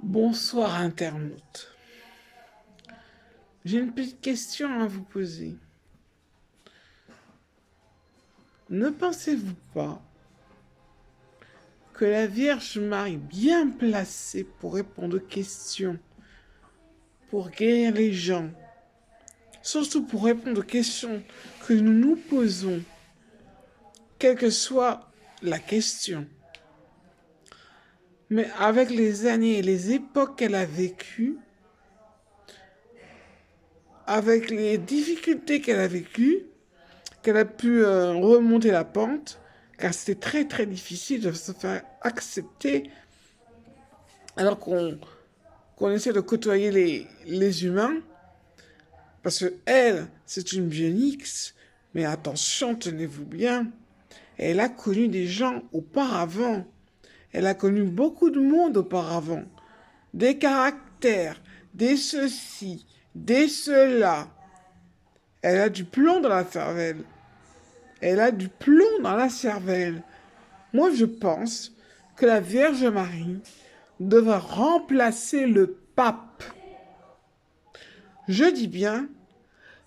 Bonsoir internaute. J'ai une petite question à vous poser. Ne pensez-vous pas que la Vierge Marie, bien placée pour répondre aux questions, pour guérir les gens, surtout pour répondre aux questions que nous nous posons, quelle que soit la question, mais avec les années et les époques qu'elle a vécues, avec les difficultés qu'elle a vécues, qu'elle a pu remonter la pente, car c'était très très difficile de se faire accepter alors qu'on essaie de côtoyer les humains, parce que elle, c'est une bionyx, mais attention, tenez-vous bien, elle a connu des gens auparavant, elle a connu beaucoup de monde auparavant, des caractères, des ceci, des cela. Elle a du plomb dans la cervelle. Elle a du plomb dans la cervelle. Moi, je pense que la Vierge Marie devrait remplacer le pape. Je dis bien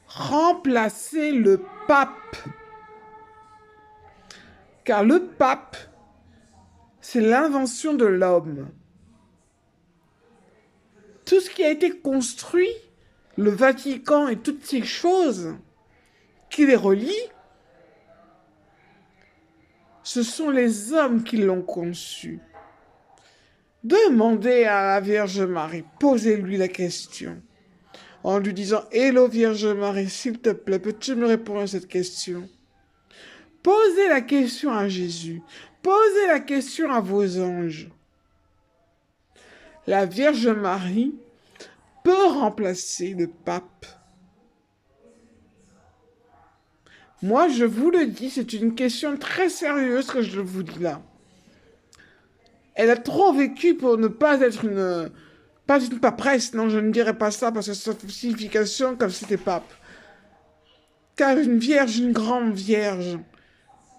remplacer le pape. Car le pape, c'est l'invention de l'homme. Tout ce qui a été construit, le Vatican et toutes ces choses qui les relient, ce sont les hommes qui l'ont conçu. Demandez à la Vierge Marie, posez-lui la question, en lui disant « Hello Vierge Marie, s'il te plaît, peux-tu me répondre à cette question ?» Posez la question à Jésus, posez la question à vos anges. La Vierge Marie peut remplacer le pape. Moi, je vous le dis, c'est une question très sérieuse que je vous dis là. Elle a trop vécu pour ne pas être pas une paperesse, non, je ne dirais pas ça parce que ça fait signification comme si c'était pape. Car une vierge, une grande vierge,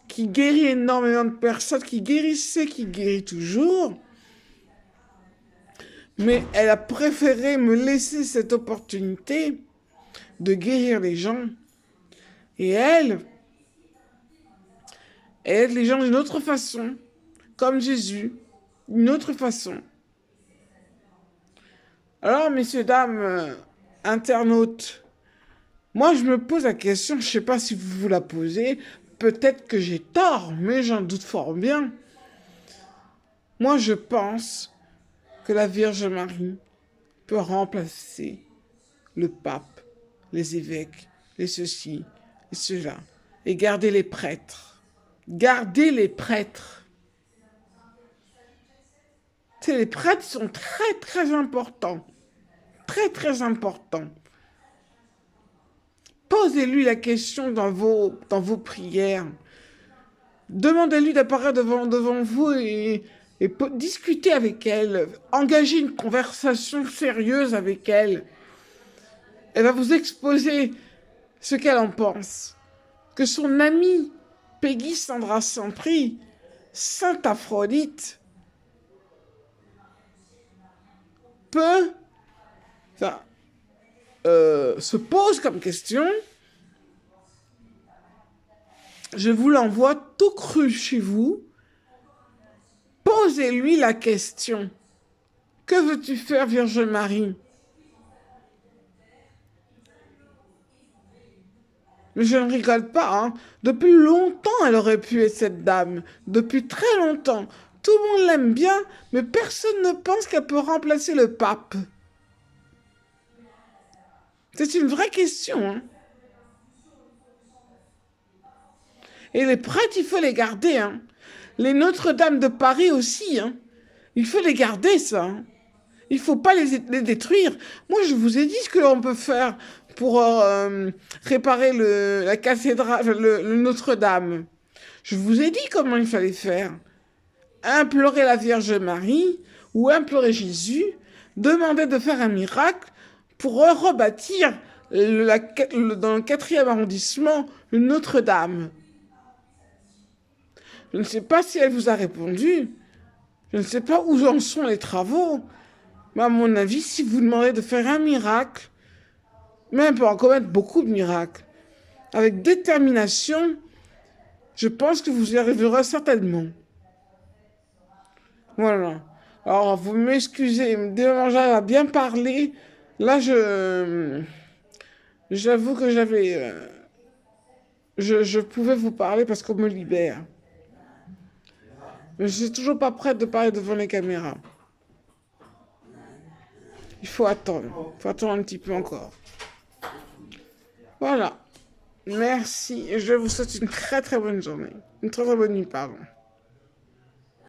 qui guérit énormément de personnes, qui guérissait, qui guérit toujours, mais elle a préféré me laisser cette opportunité de guérir les gens. Et elle aide les gens d'une autre façon, comme Jésus, d'une autre façon. Alors, messieurs, dames, internautes, moi, je me pose la question, je ne sais pas si vous vous la posez, peut-être que j'ai tort, mais j'en doute fort bien. Moi, je pense que la Vierge Marie peut remplacer le pape, les évêques, les ceci, et cela, et garder les prêtres. Garder les prêtres. Les prêtres sont très, très importants. Très, très importants. Posez-lui la question dans vos prières. Demandez-lui d'apparaître devant vous et discuter avec elle. Engagez une conversation sérieuse avec elle. Elle va vous exposer ce qu'elle en pense. Que son amie Peggy Sandra Sampry, Sainte Aphrodite, peut, se pose comme question. Je vous l'envoie tout cru chez vous. Posez-lui la question. Que veux-tu faire, Vierge Marie? Mais je ne rigole pas, hein. Depuis longtemps, elle aurait pu être cette dame. Depuis très longtemps. Tout le monde l'aime bien, mais personne ne pense qu'elle peut remplacer le pape. C'est une vraie question, hein. Et les prêtres, il faut les garder, hein. Les Notre-Dame de Paris aussi, hein. Il faut les garder, ça, hein. Il ne faut pas les détruire. Moi, je vous ai dit ce que l'on peut faire pour réparer la cathédrale, le Notre-Dame. Je vous ai dit comment il fallait faire. Implorer la Vierge Marie ou implorer Jésus, demander de faire un miracle pour rebâtir dans le 4e arrondissement le Notre-Dame. Je ne sais pas si elle vous a répondu. Je ne sais pas où en sont les travaux. Mais à mon avis, si vous demandez de faire un miracle, même pour en commettre beaucoup de miracles, avec détermination, je pense que vous y arriverez certainement. Voilà. Alors, vous m'excusez, dès que j'arrive à bien parler, là, j'avoue que je pouvais vous parler parce qu'on me libère. Mais je suis toujours pas prête de parler devant les caméras. Il faut attendre. Il faut attendre un petit peu encore. Voilà. Merci. Et je vous souhaite une très très bonne journée. Une très très bonne nuit, pardon.